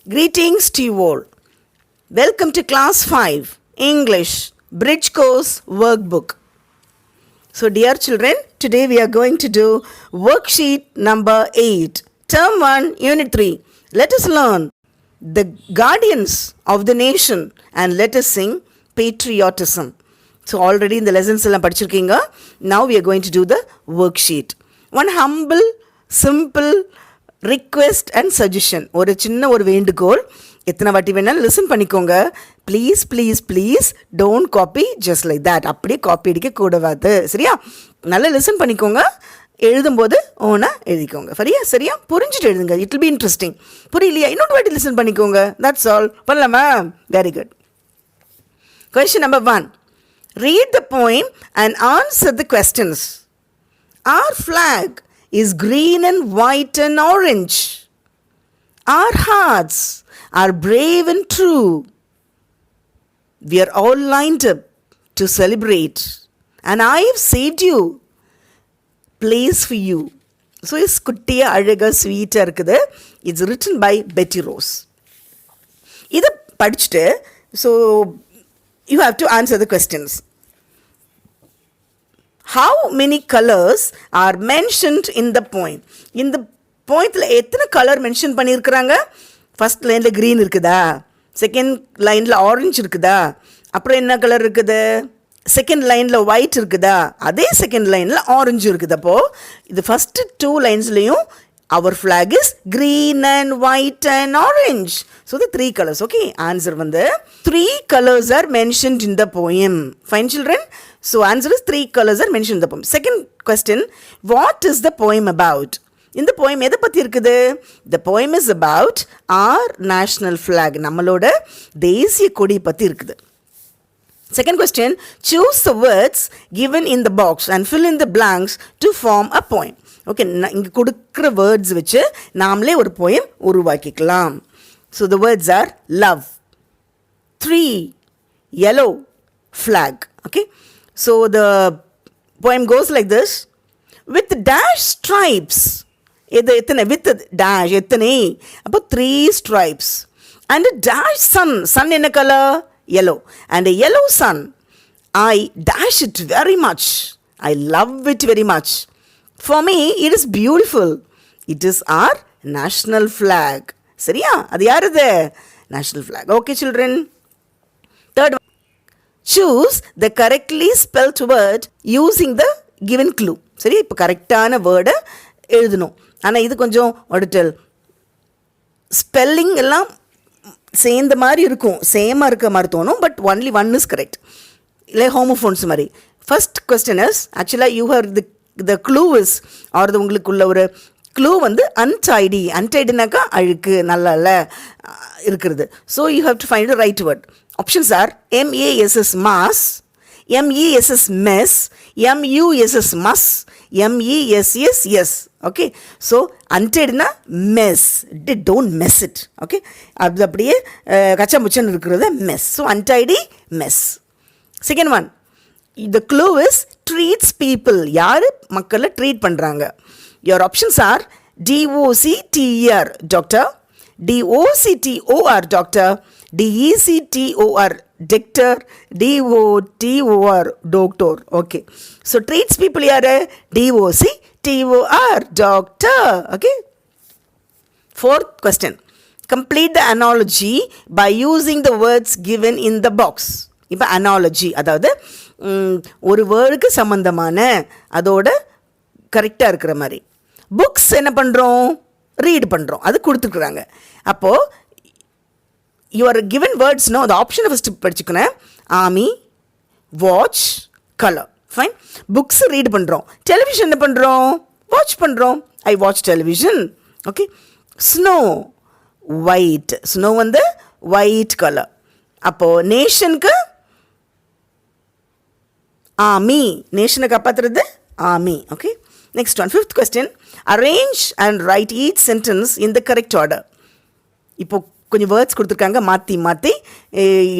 Greetings to you all. Welcome to Class 5 English Bridge Course Workbook. So, dear children, today we are going to do worksheet number 8, Term 1, Unit 3. Let us learn the guardians of the nation and let us sing patriotism. So, already in the lessons, now we are going to do the worksheet. One humble, simple request and suggestion. ஒரு சின்ன ஒரு வேண்டுகோள். எத்தனை வாட்டி வேணாலும் listen பண்ணிக்கோங்க. Please don't copy just like that. அப்படியே copy அடிக்க கூடாது. சரியா? நல்லா லிசன் பண்ணிக்கோங்க. எழுதும்போது ஓனா எழுதிக்கோங்க. சரியா? புரிஞ்சுட்டு எழுதுங்க. It will be interesting. புரியலையா? இன்னொரு வாட்டி லிசன் பண்ணிக்கோங்க. That's all. பண்ணலாமா? Very good. Question number 1. Read the poem and answer the questions. Our flag is green and white and orange. Our hearts are brave and true. We are all lined up to celebrate. And I have saved you. Place for you. So, it's kuttiya azhaga sweet இருக்குது. It's written by Betty Rose. இதை படிச்சுட்டு, so you have to answer the questions. How many colors are mentioned in the poem? இந்த போயத்தில் எத்தனை colour mention பண்ணியிருக்கிறாங்க? First லைனில் green இருக்குதா? Second லைனில் orange இருக்குதா? அப்புறம் என்ன கலர் இருக்குது? செகண்ட் லைனில் ஒயிட் இருக்குதா? அதே செகண்ட் லைனில் ஆரஞ்சு இருக்குது. அப்போது இது first 2 லைன்ஸ்லேயும் our flag is green and white and orange. So the 3 colors. Okay, answer வந்து 3 colors are mentioned in the poem. Fine children? So answer is 3 colors are mentioned in the poem. Second question, what is the poem about? இந்த poem எதை பற்றி இருக்குது? The poem is about our national flag. நம்மளோட தேசிய கொடி பற்றி இருக்குது. Second question, choose the words given in the box and fill in the blanks to form a poem. Okay, இங்கே கொடுக்குற வேர்ட்ஸ் வச்சு நாமளே ஒரு போயம் உருவாக்கிக்கலாம். So the words are love, 3 yellow flag. Okay, so the poem goes like this. With dash stripes. எத்தனை? With dash எத்தனை? அப்போ 3 stripes. And dash sun. Sun என்ன colour? yellow. And a yellow sun. I dash it very much. I love it very much. For me, it is beautiful. It is our national flag. சரியா? அது யாருது? National flag. Okay, children. Third one. Choose the correctly spelled word using the given clue. சரி, இப்போ கரெக்டான வேர்டை எழுதணும். ஆனால் இது கொஞ்சம் ஒடிட்டல் ஸ்பெல்லிங் எல்லாம் சேர்ந்த மாதிரி இருக்கும், சேமாக இருக்க மாதிரி தோணும். But only one is correct. இல்லை ஹோமோஃபோன்ஸ் மாதிரி. ஃபர்ஸ்ட் கொஸ்டின் இஸ் ஆக்சுவலாக you her the clue is or உங்களுக்குள்ள ஒரு க்ளூ வந்து untidy. untidyனாக்கா அழுக்கு, நல்லா இல்லை இருக்கிறது. So you have to find the right word. Options are MASS mass, MESS mess, MUSS muss, MESS yes. Okay, so untidyனா mess. Don't mess it. Okay, அது அப்படியே கச்சா முச்சன்னு இருக்கிறது mess. So untidy mess. Second one, the clue is treats people. யார் மக்களை treat பண்ணுறாங்க? your options are DOCTER doctor, DOCTOR doctor, DECTOR doctor, DOTOR doctor. okay, so treats people யாரு? DOCTOR doctor. okay, fourth question, complete the analogy by using the words given in the box. இப்போ analogy அதாவது ஒரு வேர்டுக்கு சம்மந்தமான அதோட கரெக்டாக இருக்கிற மாதிரி. புக்ஸ் என்ன பண்ணுறோம்? ரீட் பண்ணுறோம். அது கொடுத்துருக்குறாங்க. அப்போது யுவர் கிவன் வேர்ட்ஸ்னோ அந்த ஆப்ஷனை ஃபஸ்ட்டு படிச்சுக்கணும். Army, watch, colour. Fine. Books read பண்ணுறோம். டெலிவிஷன் என்ன பண்ணுறோம்? வாட்ச் பண்ணுறோம். I watch television. Okay, snow white. Snow வந்து ஒயிட் கலர். அப்போது நேஷனுக்கு ஆர்மி. நேஷனை காப்பாற்றுறது army. Okay, next one, fifth question, arrange and write each sentence in the correct order. இப்போ கொஞ்சம் வேர்ட்ஸ் கொடுத்துருக்காங்க மாற்றி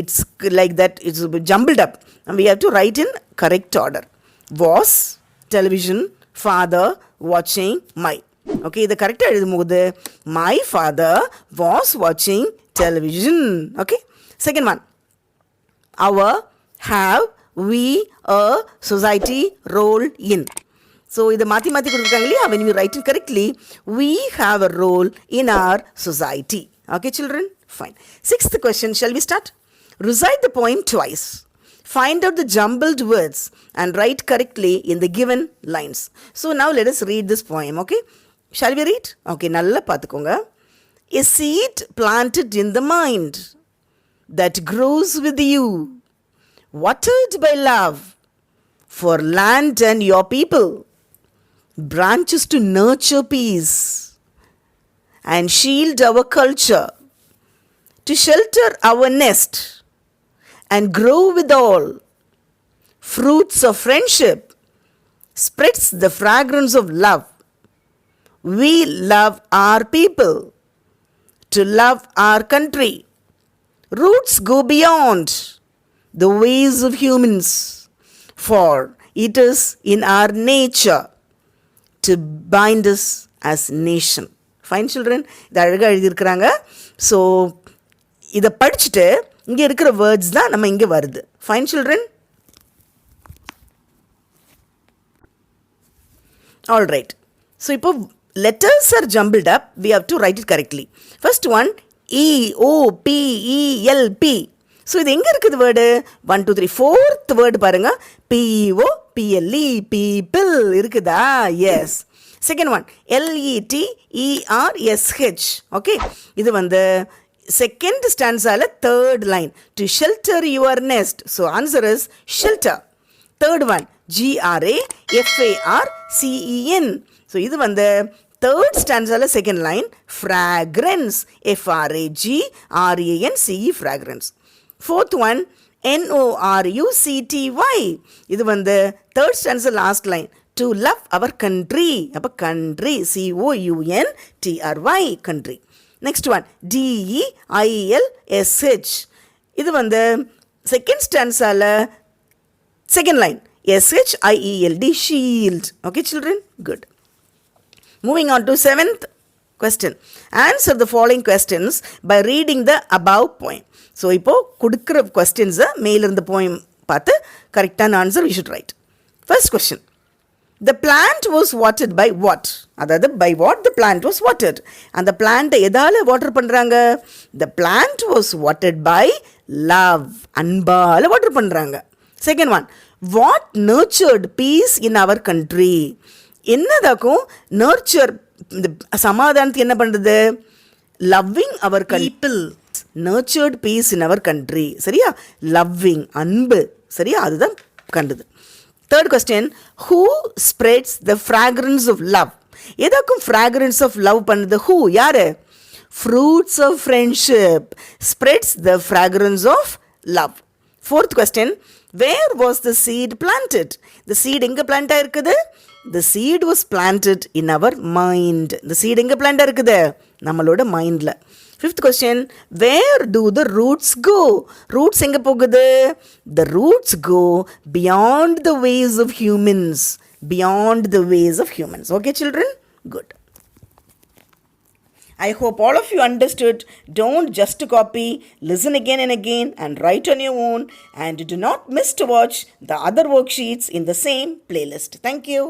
it's like that it's jumbled up. We have to write in correct order. Was, television, father, வாட்சிங், my. Okay, இதை கரெக்டாக எழுதும்போது my father was வாட்சிங் television. Okay, second one, our have we a society role in. So இதை மாற்றி மாற்றி கொடுத்துருக்காங்க இல்லையா? when you write it correctly, we have a role in our society. Okay children, fine. Sixth question, shall we start? Recite the poem twice. Find out the jumbled words and write correctly in the given lines. So now let us read this poem. Okay, shall we read? Okay, நல்லா பார்த்துக்கோங்க. A seed planted in the mind that grows with you, watered by love for land and your people, branches to nurture peace and shield our culture, to shelter our nest and grow with all, fruits of friendship, spreads the fragrance of love. We love our people, to love our country. Roots go beyond the ways of humans, for it is in our nature to bind us as nation. Fine children, இதை அழகாக எழுதியிருக்கிறாங்க. So இதை படிச்சுட்டு இங்கே இருக்கிற words தான் நம்ம இங்கே வருது. Fine children, all right. So இப்போ letters are jumbled up, we have to write it correctly. First one, EOPELP. So இது எங்கே இருக்குது வேர்டு? 1 2 3 4th வேர்டு பாருங்க. POPLE, people இருக்குதா? Yes. Second one, LETERSH. Okay, இது வந்து செகண்ட் ஸ்டான்ஸால third line, to shelter your nest. So answer is shelter. Third one, GRAFARCEN. So இது வந்து தேர்ட் ஸ்டான்ஸால second line, fragrance, FRAGRANCE, fragrance. Fourth one, NORUCTY. இது வந்து third stanza last line, to love our country. அப்போ country, COUNTRY, country. Next one, DEILSH. இது வந்து second ஸ்டான்ஸால second line, SHIELD, shield. Okay children, good. Moving on to 7th question. Answer the following questions by reading the above poem. So இப்போ கொடுக்குற கொஸ்டின்ஸை மேலிருந்து poem பார்த்து கரெக்டான answer we should write. First question. The plant was watered by what? அதாவது by what the plant was watered. அந்த பிளான்ட்டை எதால் water பண்ணுறாங்க? The plant was watered by love. அன்பால் வாட்டர் பண்ணுறாங்க. Second one. What nurtured peace in our country? என்னதாக்கும் nurture, இந்த சமாதானத்தை என்ன பண்ணுறது? Loving our people, nurtured peace in our country. சரியா? லவ்விங், அன்பு. சரியா? அதுதான் கண்டது. Third question, who spreads the fragrance of love? எதாக்கும் ஃப்ராக்ரன்ஸ் ஆஃப் லவ் பண்ணுது? ஹூ, யாரு? Fruits of friendship spreads the fragrance of love. Fourth question, where was the seed planted? இந்த seed எங்கே பிளான்ட் ஆயிருக்குது? The seed was planted in our mind. The seed எங்கே plant இருக்குது? நம்மளோட மைண்டில். Fifth question, where do the roots go? Roots எங்கே போகுது? The roots go beyond the ways of humans. Beyond the ways of humans. Okay children? Good. I hope all of you understood. Don't just copy, listen again and again and write on your own, and do not miss to watch the other worksheets in the same playlist. Thank you.